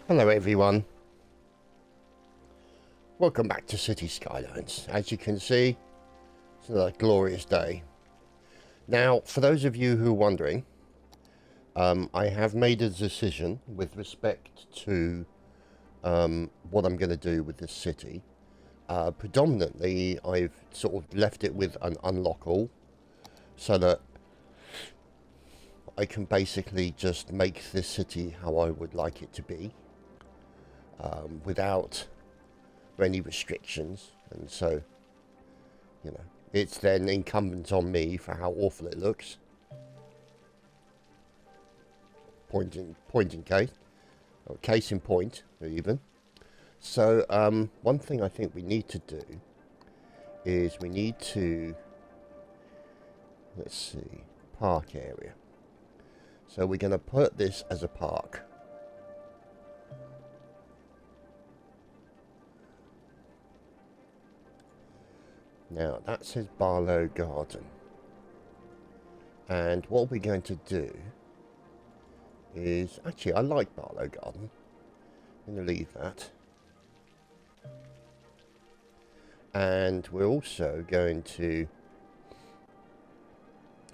Hello everyone, welcome back to City Skylines. As you can see, it's another glorious day. Now, for those of you who are wondering, I have made a decision with respect to what I'm going to do with this city. Predominantly, I've sort of left it with an unlock all, so that I can basically just make this city how I would like it to be, without any restrictions. And so, you know, it's then incumbent on me for how awful it looks. Point in case, or case in point, even. So, one thing I think we need to do is we need to, let's see, park area. So we're going to put this as a park. Now, that says Barlow Garden. And what we're going to do is... Actually, I like Barlow Garden. I'm going to leave that. And we're also going to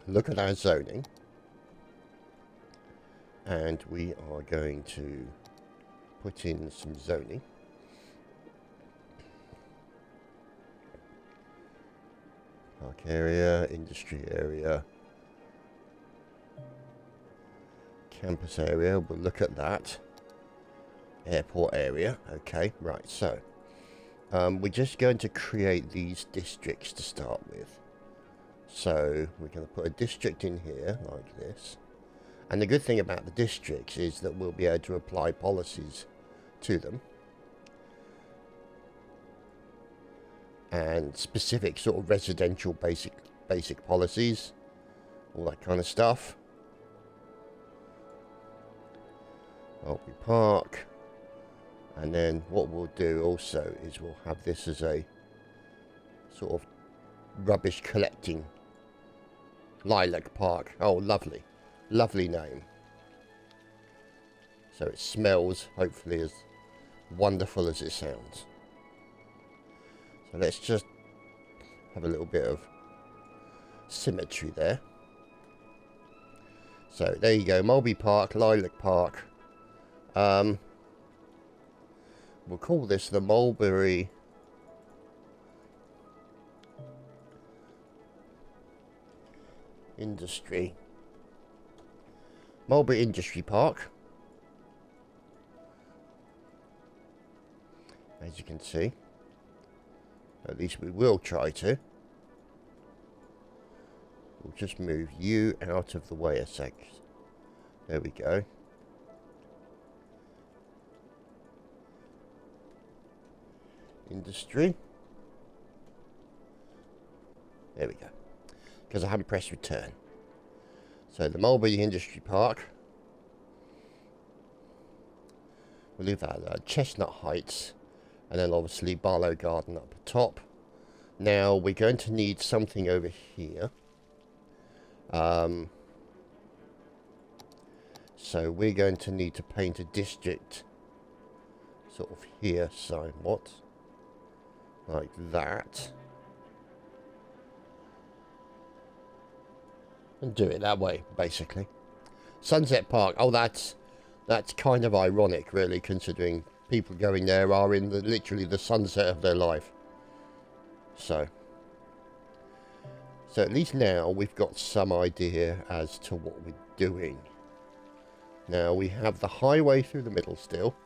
look at our zoning. And we are going to put in some zoning. Park area, industry area, campus area, we'll look at that. Airport area, okay, right, so we're just going to create these districts to start with. So we're going to put a district in here like this. And the good thing about the districts is that we'll be able to apply policies to them. And specific sort of residential basic policies, all that kind of stuff. We park, and then what we'll do also is we'll have this as a sort of rubbish collecting lilac park. Oh, lovely, lovely name. So it smells hopefully as wonderful as it sounds. So let's just have a little bit of symmetry there. So there you go, Mulberry Park, Lilac Park. We'll call this the Mulberry Industry Park. As you can see. At least we will try to. We'll just move you out of the way a sec. There we go. Industry. There we go. Because I haven't pressed return. So the Mulberry Industry Park. We'll leave that Chestnut Heights. And then obviously Barlow Garden up the top. Now we're going to need something over here. So we're going to need to paint a district sort of here somewhat. Like that. And do it that way, basically. Sunset Park. Oh, that's kind of ironic, really, considering people going there are in literally the sunset of their life. So at least now we've got some idea as to what we're doing. Now we have the highway through the middle still.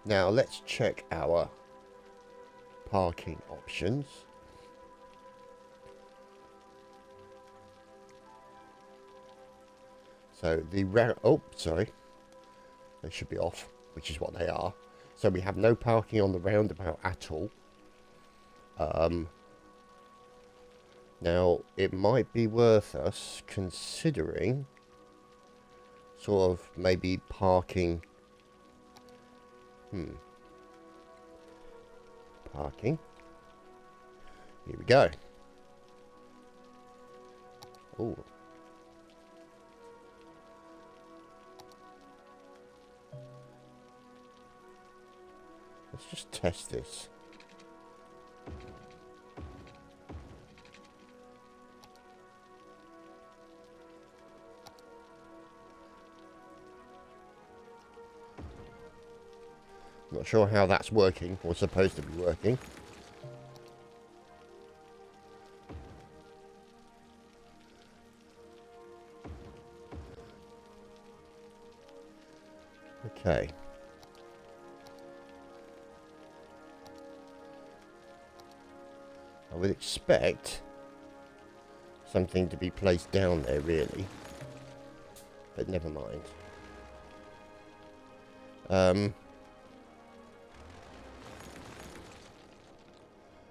Now let's check our parking options. So the sorry, they should be off, which is what they are. So we have no parking on the roundabout at all. Now it might be worth us considering sort of maybe parking. Parking. Here we go. Oh. Let's just test this. Not sure how that's working, or supposed to be working. Okay. I would expect something to be placed down there, really. But never mind.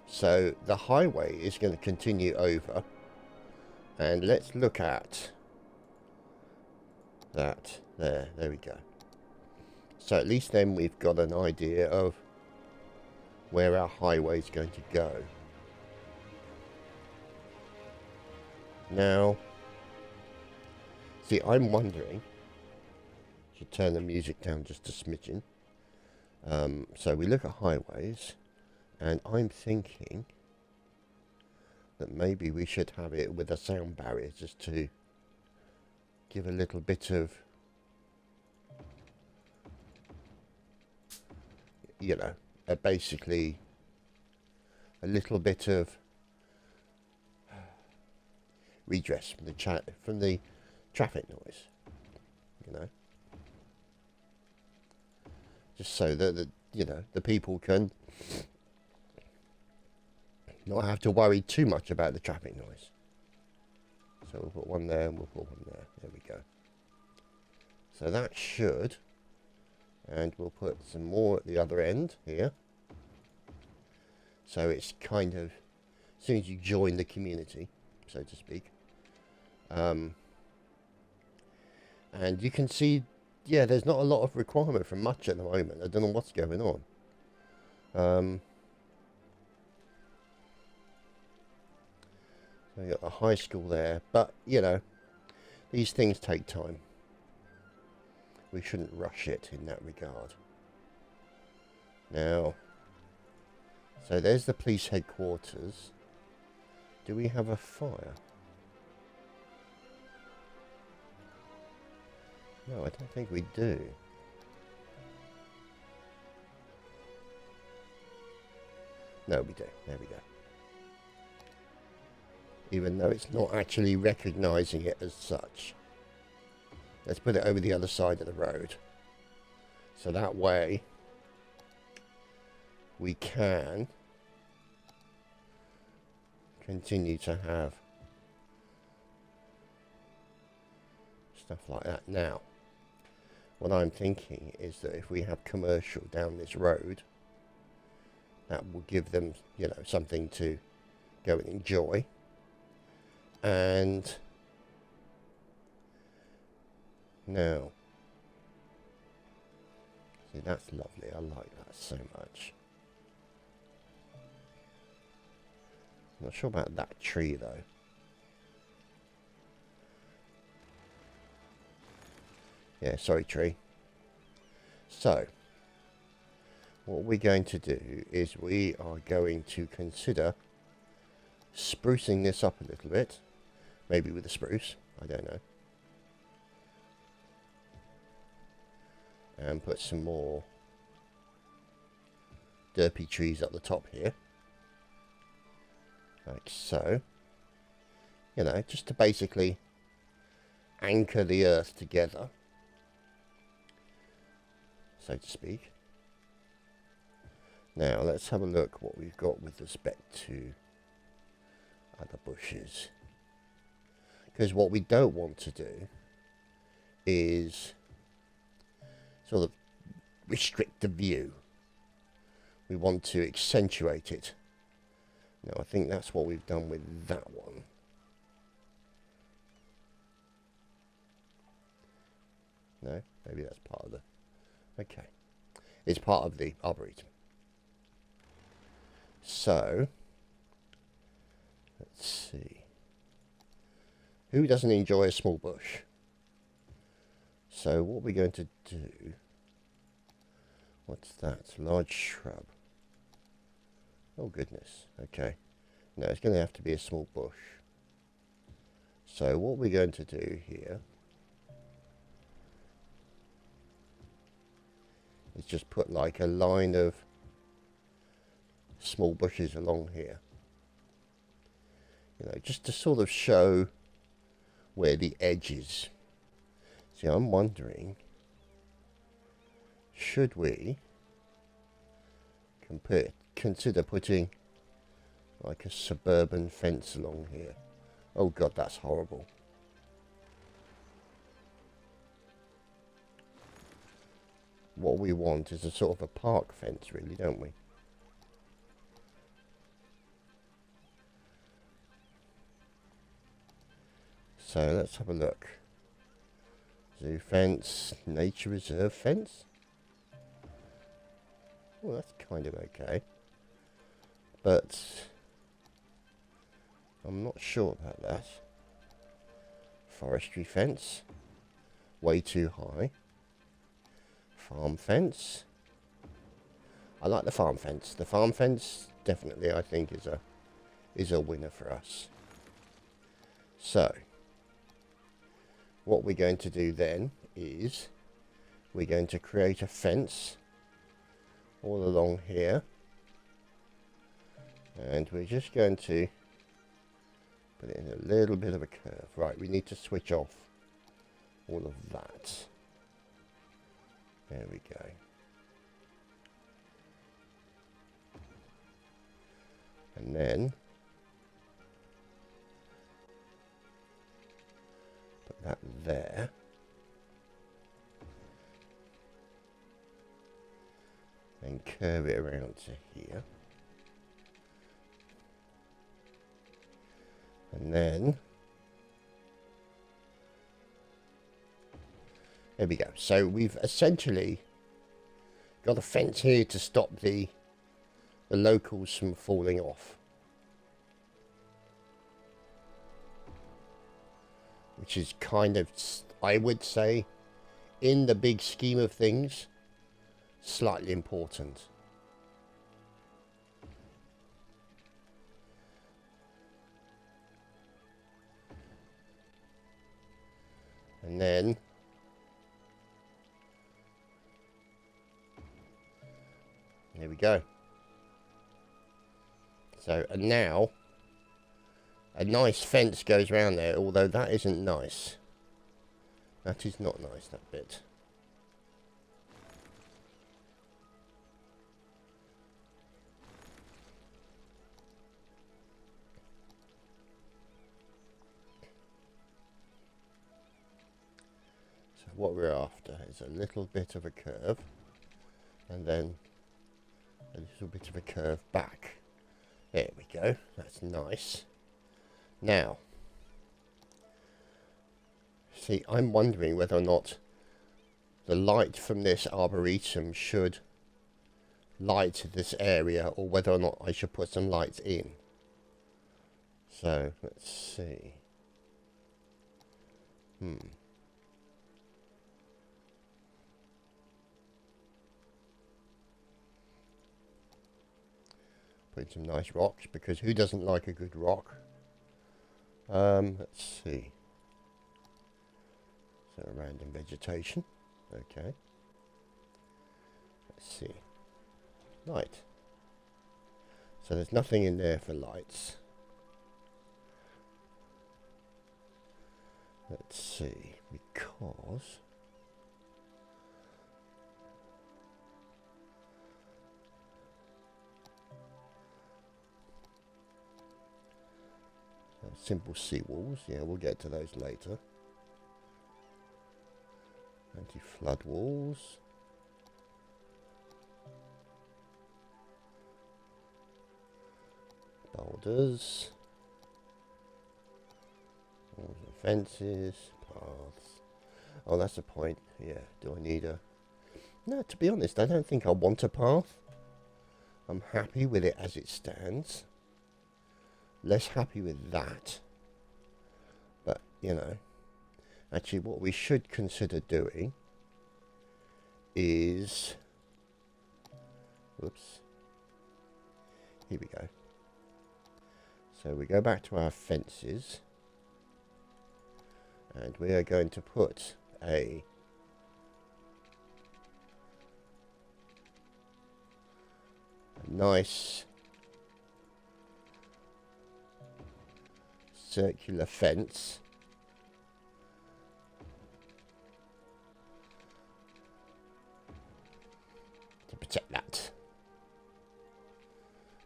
So the highway is going to continue over. And let's look at that. There we go. So at least then we've got an idea of where our highway is going to go. Now, see, I'm wondering, should turn the music down just a smidgen. So we look at highways, and I'm thinking that maybe we should have it with a sound barrier just to give a little bit of, you know, basically a little bit of redress from the traffic noise, you know, just so that you know, the people can not have to worry too much about the traffic noise. So we'll put one there and we'll put one there. There we go. So that should, and we'll put some more at the other end here. So it's kind of, as soon as you join the community, so to speak. And you can see, yeah, there's not a lot of requirement for much at the moment. I don't know what's going on. So you got the high school there, but you know, these things take time. We shouldn't rush it in that regard. Now, so there's the police headquarters. Do we have a fire? No, I don't think we do. No, we do. There we go. Even though it's not actually recognising it as such. Let's put it over the other side of the road. So that way we can continue to have stuff like that. Now, what I'm thinking is that if we have commercial down this road, that will give them, you know, something to go and enjoy. And now, see, that's lovely. I like that so much. Not sure about that tree though. Yeah, sorry tree. So, what we're going to do is we are going to consider sprucing this up a little bit. Maybe with a spruce, I don't know. And put some more derpy trees up the top here. Like so. You know, just to basically anchor the earth together, so to speak. Now, let's have a look what we've got with respect to other bushes. Because what we don't want to do is sort of restrict the view. We want to accentuate it. Now, I think that's what we've done with that one. No? Maybe that's part of the... Okay. It's part of the arboretum. So, let's see. Who doesn't enjoy a small bush? So what we're going to do, What's that? Large shrub. Oh goodness. Okay. No, it's going to have to be a small bush. So what we're going to do here is just put like a line of small bushes along here. You know, just to sort of show where the edge is. See, I'm wondering, should we consider putting like a suburban fence along here? Oh god, that's horrible. What we want is a sort of a park fence, really, don't we? So let's have a look. Zoo fence, nature reserve fence. Well, that's kind of okay. But I'm not sure about that. Forestry fence. Way too high. Farm fence. I like the farm fence. The farm fence definitely, I think, is a winner for us. So what we're going to do then is we're going to create a fence all along here, and we're just going to put it in a little bit of a curve. Right, we need to switch off all of that. There we go. And then put that there. Then curve it around to here. And then there we go. So we've essentially got a fence here to stop the locals from falling off, which is kind of, I would say, in the big scheme of things, slightly important. And then there we go. So, and now a nice fence goes around there, although that isn't nice. That is not nice, that bit. So what we're after is a little bit of a curve, and then a little bit of a curve back. There we go, that's nice. Now, see, I'm wondering whether or not the light from this arboretum should light this area, or whether or not I should put some lights in. So, let's see. Put some nice rocks, because who doesn't like a good rock? Let's see. So random vegetation. Okay. Let's see. Light. So there's nothing in there for lights. Let's see. Because simple seawalls, yeah, we'll get to those later. Anti-flood walls. Boulders. Walls and fences. Paths. Oh, that's the point. Yeah, do I need a... No, to be honest, I don't think I want a path. I'm happy with it as it stands. Less happy with that, but you know, actually what we should consider doing is Whoops. Here we go. So we go back to our fences. And we are going to put a nice circular fence to protect that.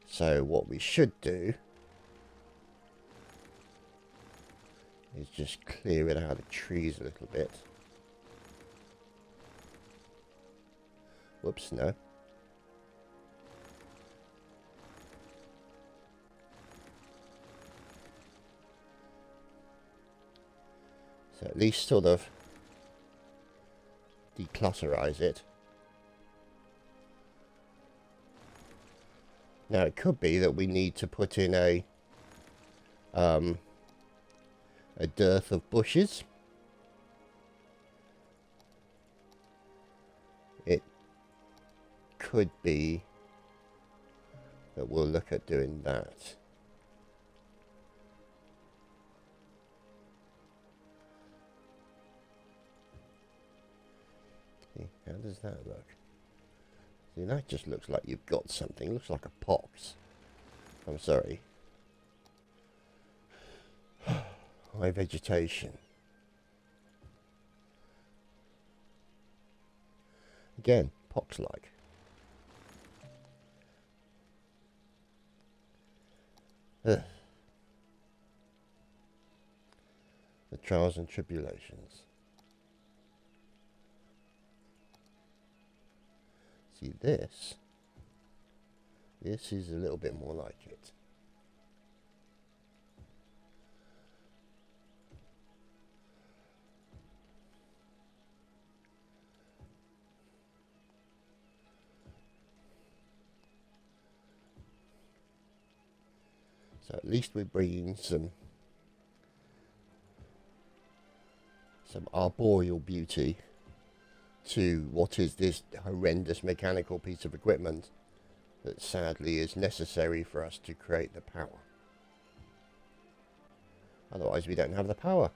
So what we should do is just clear it out of the trees a little bit. Whoops, no. So at least sort of declutterize it. Now it could be that we need to put in a dearth of bushes. It could be that we'll look at doing that. See, how does that look? See, that just looks like you've got something. It looks like a pox. I'm sorry. High vegetation. Again, pox-like. The trials and tribulations. See, this is a little bit more like it. So at least we're bringing some arboreal beauty to what is this horrendous mechanical piece of equipment that sadly is necessary for us to create the power. Otherwise we don't have the power.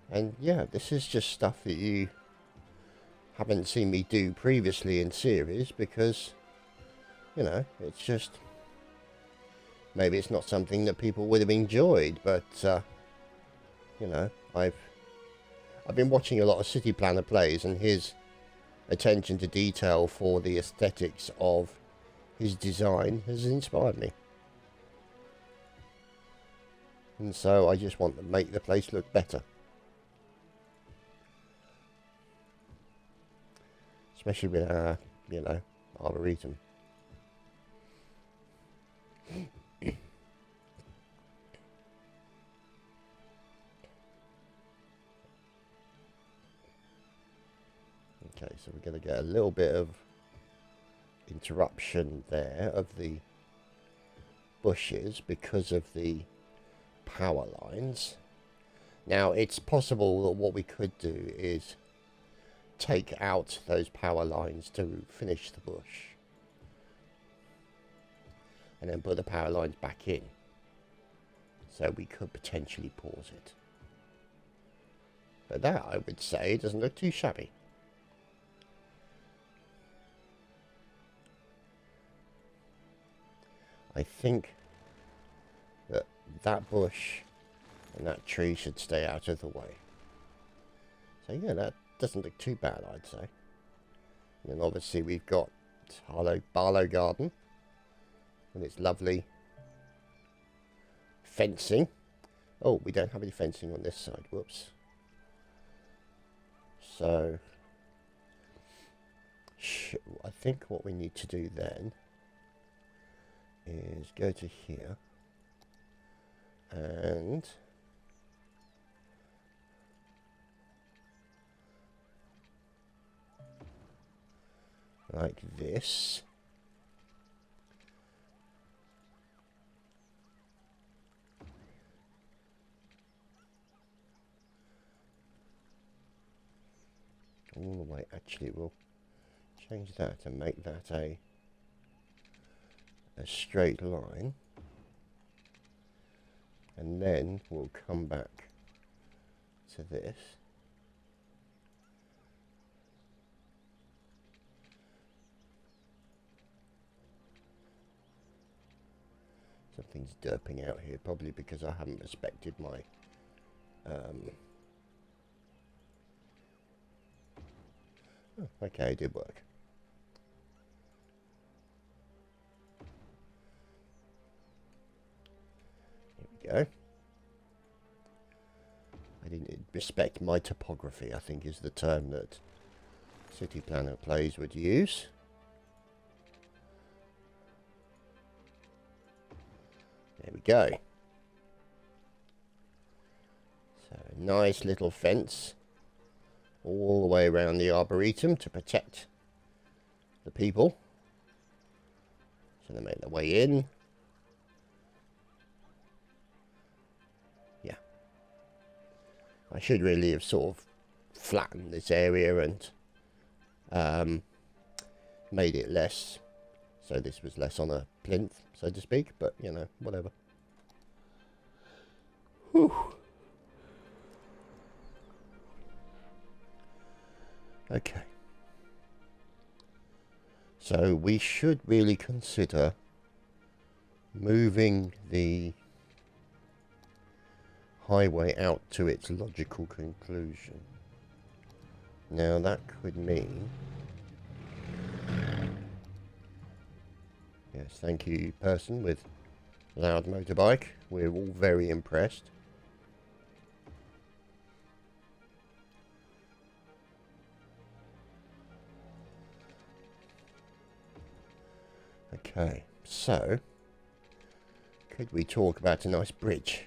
And yeah, this is just stuff that you haven't seen me do previously in series because, you know, it's just, maybe it's not something that people would have enjoyed, but, you know, I've been watching a lot of City Planner plays, and his attention to detail for the aesthetics of his design has inspired me. And so I just want to make the place look better. Especially with our, you know, arboretum. Okay, so we're going to get a little bit of interruption there of the bushes because of the power lines. Now, it's possible that what we could do is take out those power lines to finish the bush and then put the power lines back in, so we could potentially pause it. But that, I would say, doesn't look too shabby. I think that that bush and that tree should stay out of the way. So yeah, that doesn't look too bad, I'd say. And then obviously we've got Barlow Garden and its lovely fencing. Oh, we don't have any fencing on this side, whoops. So I think what we need to do then is go to here and like this. all the way. Actually, we'll change that and make that a straight line, and then we'll come back to this. Something's derping out here, probably because I haven't respected my oh, okay, it did work. Here we go. I didn't respect my topography, I think is the term that City Planner Plays would use. There we go. So, nice little fence all the way around the arboretum to protect the people. So they make their way in. Yeah. I should really have sort of flattened this area and made it less, so this was less on a plinth, so to speak, but you know, whatever. Whew. Okay. So we should really consider moving the highway out to its logical conclusion. Now that could mean... Yes, thank you, person with loud motorbike. We're all very impressed. Okay, so could we talk about a nice bridge?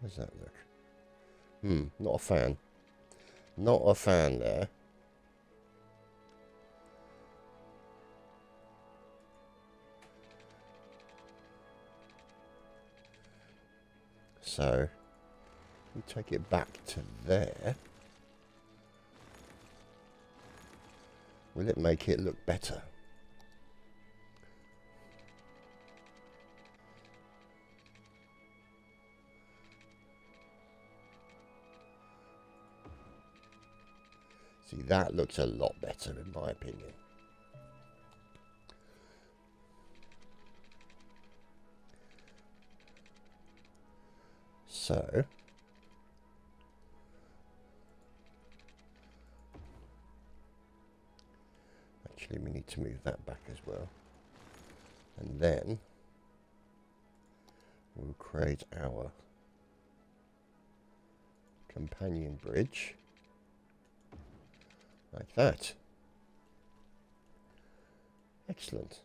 How does that look? Not a fan. Not a fan there. So, we take it back to there. Will it make it look better? See, that looks a lot better in my opinion. So, actually we need to move that back as well. And then we'll create our companion bridge like that. Excellent.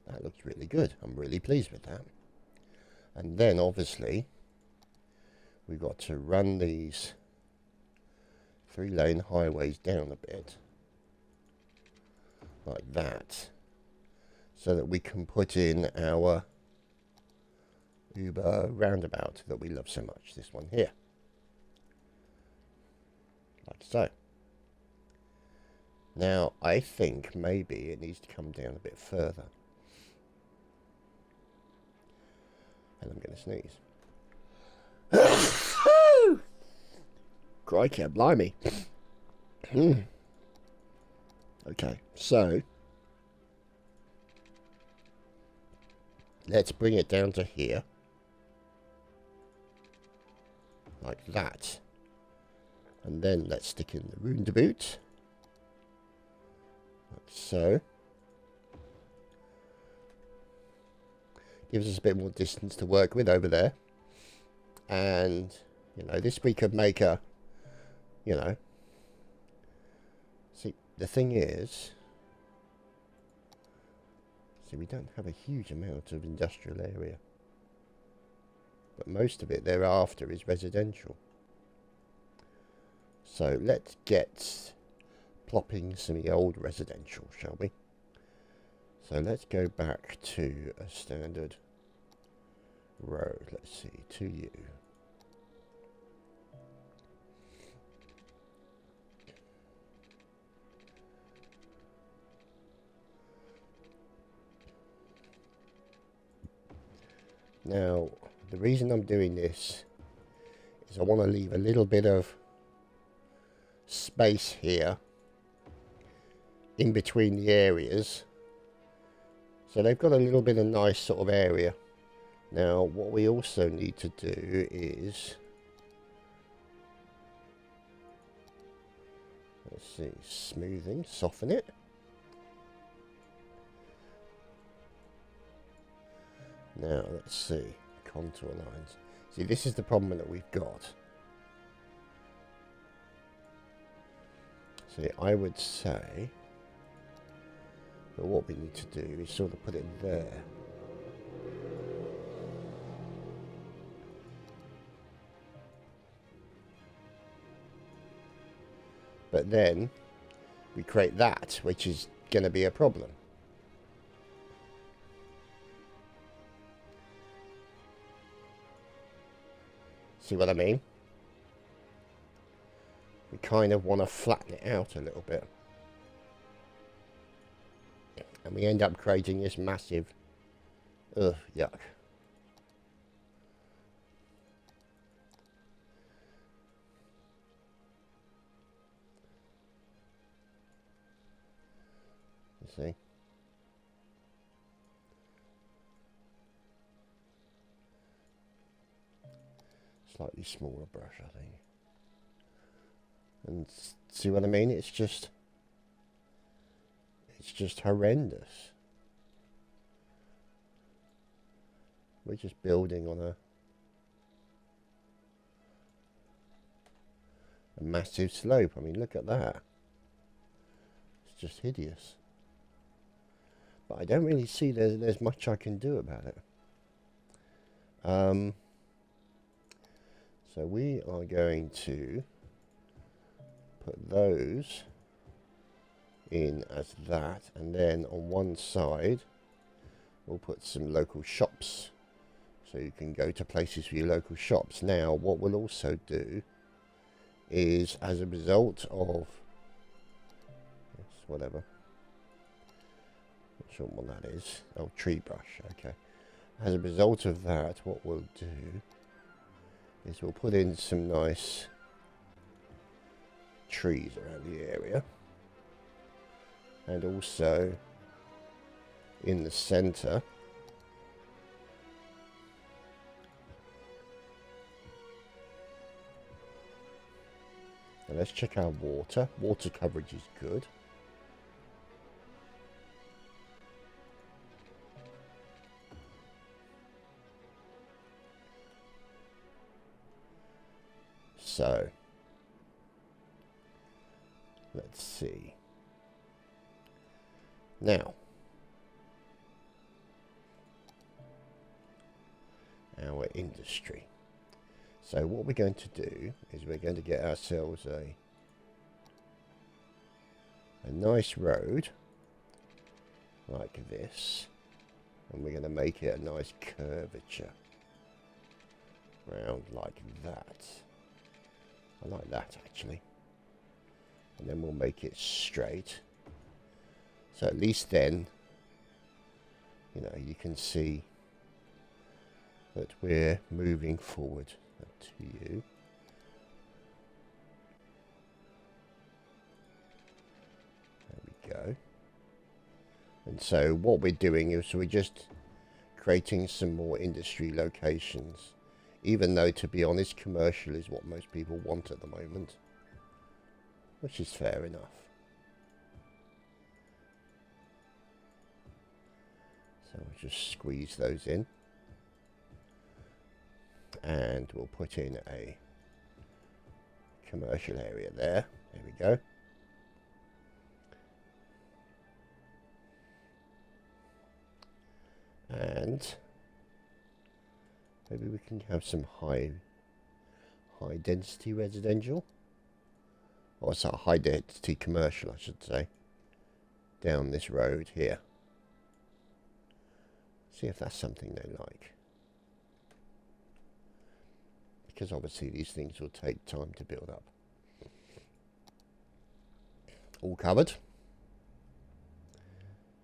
That looks really good. I'm really pleased with that. And then obviously we've got to run these 3-lane highways down a bit like that, so that we can put in our Uber roundabout that we love so much, this one here, like so. Now I think maybe it needs to come down a bit further. And I'm going to sneeze. Crikey, blimey. Okay, so let's bring it down to here. Like that. And then let's stick in the roundabout. Like so. Gives us a bit more distance to work with over there. And, you know, this we could make a, you know. See, the thing is, see, we don't have a huge amount of industrial area. But most of it thereafter is residential. So let's get plopping some of the old residential, shall we? So let's go back to a standard road. Let's see, to you. Now, the reason I'm doing this is I want to leave a little bit of space here in between the areas. So they've got a little bit of nice sort of area. Now, what we also need to do is, let's see, smoothing, soften it. Now, let's see, contour lines. See, this is the problem that we've got. See, I would say that what we need to do is sort of put it there. But then we create that, which is going to be a problem. See what I mean? We kind of want to flatten it out a little bit. And we end up creating this massive, ugh, yuck. You see? Slightly smaller brush, I think. And see what I mean? It's just horrendous. We're just building on a massive slope. I mean, look at that. It's just hideous. But I don't really see there's much I can do about it. So we are going to put those in as that, and then on one side we'll put some local shops, so you can go to places for your local shops. Now, what we'll also do is, as a result of whatever, not sure what that is, oh, tree brush, okay. As a result of that, what we'll do is we'll put in some nice trees around the area, and also in the center and let's check our water coverage is good. So let's see. Now, our industry. So what we're going to do is we're going to get ourselves a nice road like this, and we're going to make it a nice curvature round like that. I like that actually. And then we'll make it straight. So at least then, you know, you can see that we're moving forward to you. There we go. And so what we're doing is we're just creating some more industry locations, even though, to be honest, commercial is what most people want at the moment, which is fair enough. So we'll just squeeze those in, and we'll put in a commercial area there. There we go. And maybe we can have some high density residential. or it's a high density commercial, I should say, down this road here. See if that's something they like. Because obviously these things will take time to build up. All covered.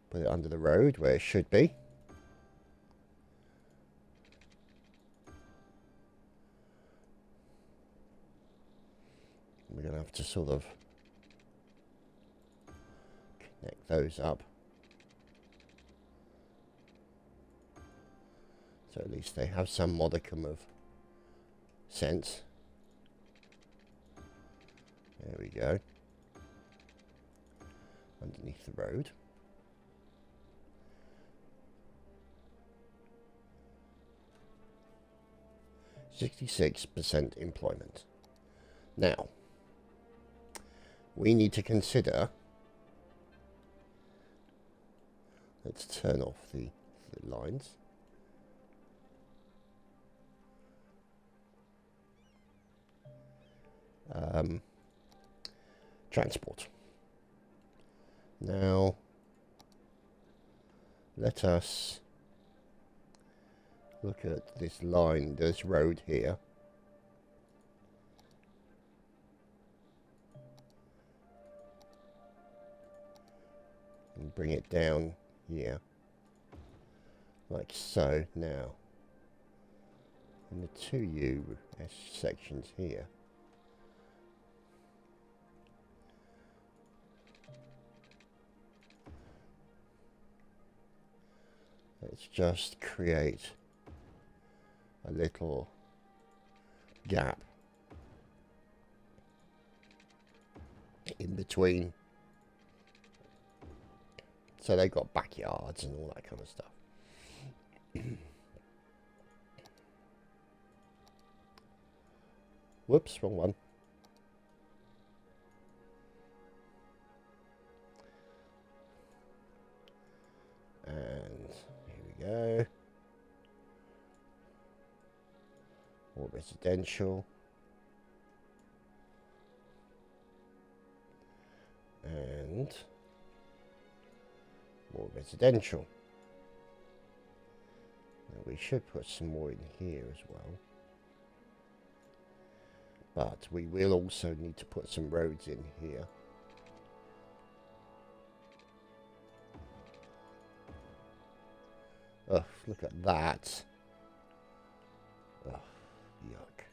Put it under the road where it should be. We're going to have to sort of connect those up. So at least they have some modicum of sense. There we go. Underneath the road. %66 employment. Now, we need to consider, let's turn off the lines. Transport. Now, let us look at this line, this road here. And bring it down here. Like so. Now, in the 2U sections here, let's just create a little gap in between, so they've got backyards and all that kind of stuff. Whoops, wrong one. And here we go. More residential. And more residential. Now we should put some more in here as well. But we will also need to put some roads in here. Ugh, look at that. Ugh, yuck.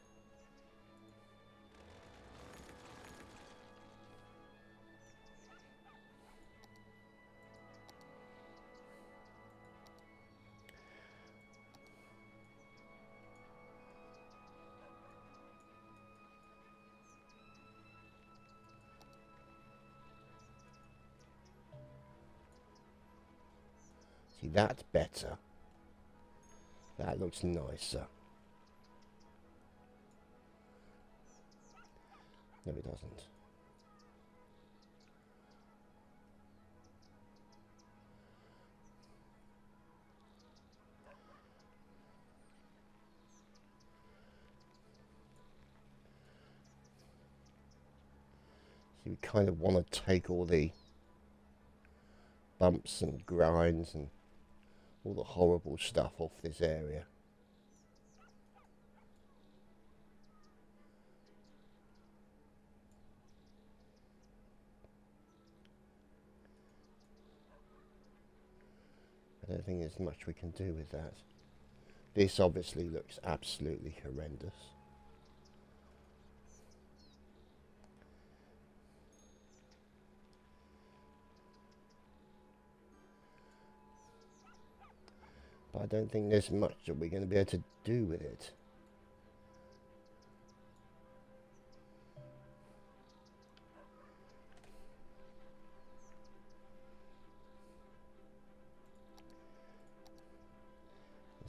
See, that's better. That looks nicer. No, it doesn't. See, we kind of want to take all the bumps and grinds and all the horrible stuff off this area. I don't think there's much we can do with that. This obviously looks absolutely horrendous. But I don't think there's much that we're going to be able to do with it.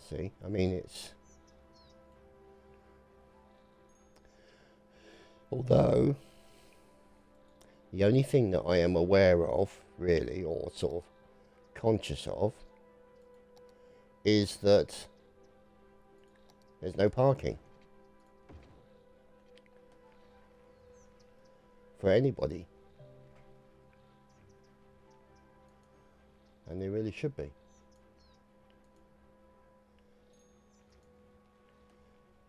See, I mean, it's... Although, the only thing that I am aware of, really, or sort of conscious of, is that there's no parking for anybody. And they really should be.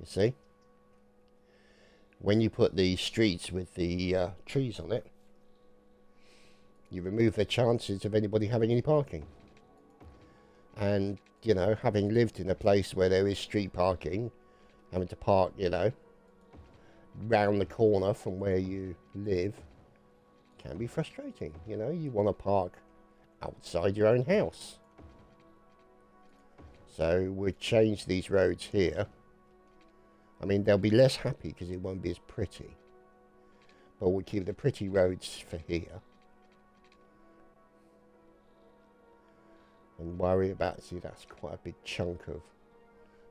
You see? When you put the streets with the trees on it, you remove the chances of anybody having any parking. And, you know, having lived in a place where there is street parking, having to park, you know, round the corner from where you live can be frustrating. You know, you want to park outside your own house. So we'll change these roads here. I mean, they'll be less happy because it won't be as pretty. But we'll keep the pretty roads for here. And worry about, see, that's quite a big chunk of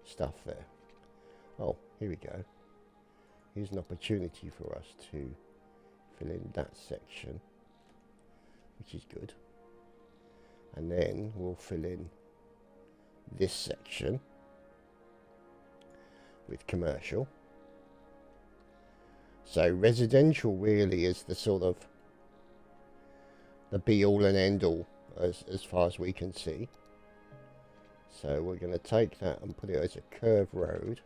stuff there. Oh, here we go. Here's an opportunity for us to fill in that section, which is good. And then we'll fill in this section with commercial. So residential really is the sort of the be all and end all as far as we can see. So we're going to take that and put it as a curved road.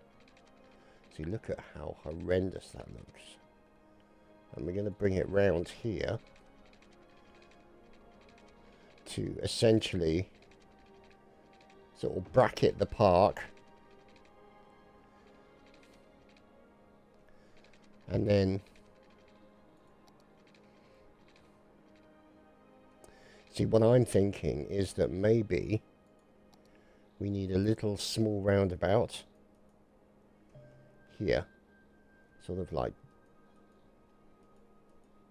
See, look at how horrendous that looks. And we're going to bring it round here to essentially sort of bracket the park. And then, see, what I'm thinking is that maybe we need a little small roundabout here, sort of like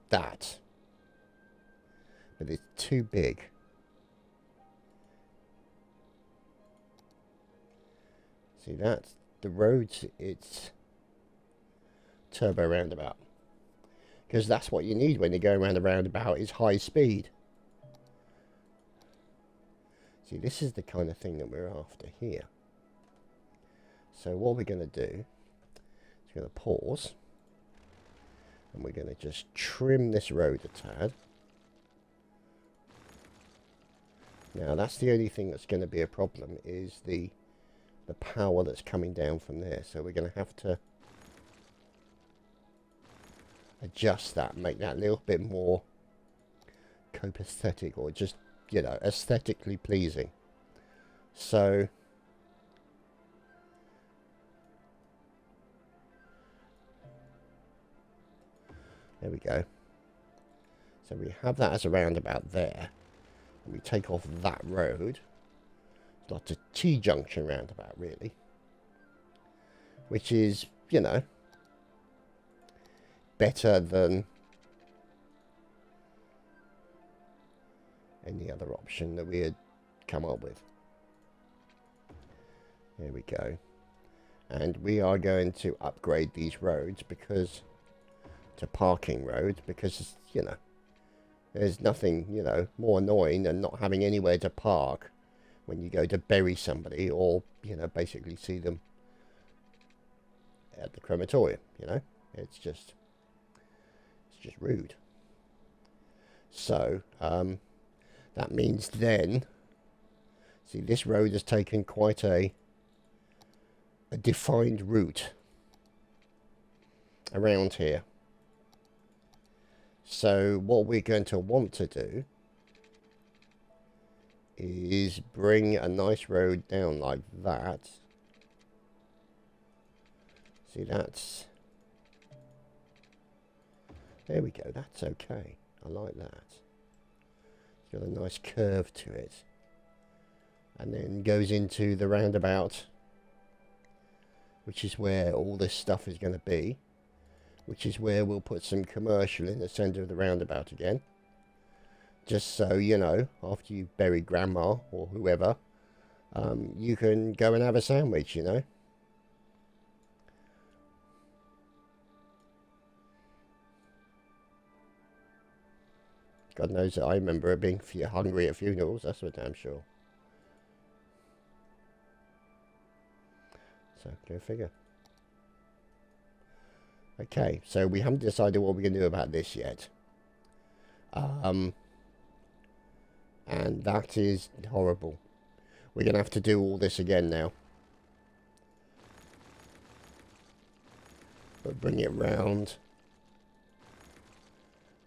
that, but it's too big. See, that's the roads, it's turbo roundabout, because that's what you need when you're going around a roundabout, is high speed. See, this is the kind of thing that we're after here. So what we're going to do is going to pause, and we're going to just trim this road a tad. Now that's the only thing that's going to be a problem, is the power that's coming down from there. So we're going to have to adjust that, make that a little bit more copacetic, or just, you know, aesthetically pleasing. So there we go. So we have that as a roundabout there. And we take off that road. It's like a T-junction roundabout, really. Which is, you know, better than any other option that we had come up with. There we go. And we are going to upgrade these roads to parking roads, because, you know, there's nothing, you know, more annoying than not having anywhere to park when you go to bury somebody, or, you know, basically see them at the crematorium. You know, it's just rude. So that means then, see, this road has taken quite a defined route around here. So what we're going to want to do is bring a nice road down like that. See, that's, there we go, that's okay. I like that. It's got a nice curve to it. And then goes into the roundabout, which is where all this stuff is going to be. Which is where we'll put some commercial in the centre of the roundabout again. Just so, you know, after you've buried grandma or whoever, you can go and have a sandwich, you know. God knows that I remember being hungry at funerals, that's for damn sure. So, go figure. Okay, so we haven't decided what we're going to do about this yet. And that is horrible. We're going to have to do all this again now. But bring it round.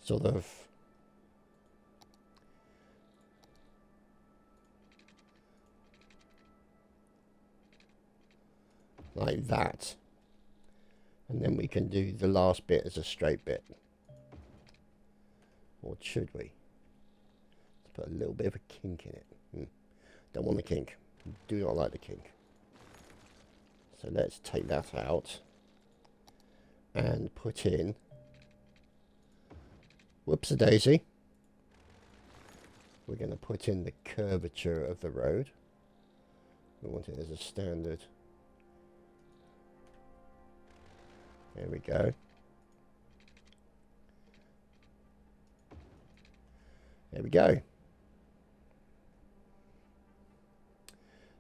Sort of. Like that. And then we can do the last bit as a straight bit. Or should we? Let's put a little bit of a kink in it. Don't want the kink. Do not like the kink. So let's take that out. And put in... Whoops-a-daisy. We're going to put in the curvature of the road. We want it as a standard... There we go. There we go.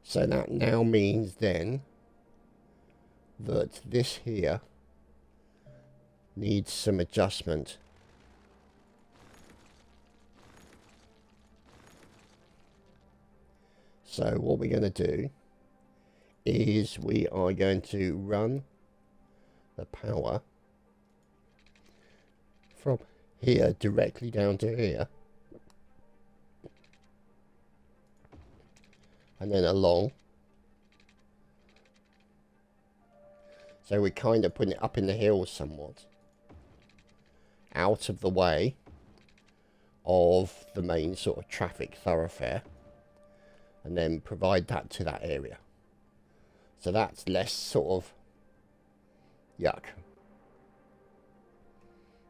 So that now means then that this here needs some adjustment. So what we're going to do is we are going to run the power from here directly down to here and then along, so we're kind of putting it up in the hills somewhat, out of the way of the main sort of traffic thoroughfare, and then provide that to that area, so that's less sort of yuck,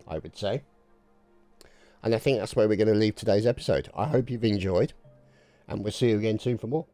I would say. And I think that's where we're going to leave today's episode. I hope you've enjoyed, and we'll see you again soon for more.